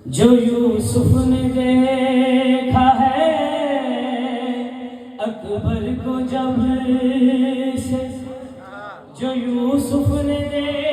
जो यूसुफ ने देखा है अकबर को जब से, जो यूसुफ ने देखा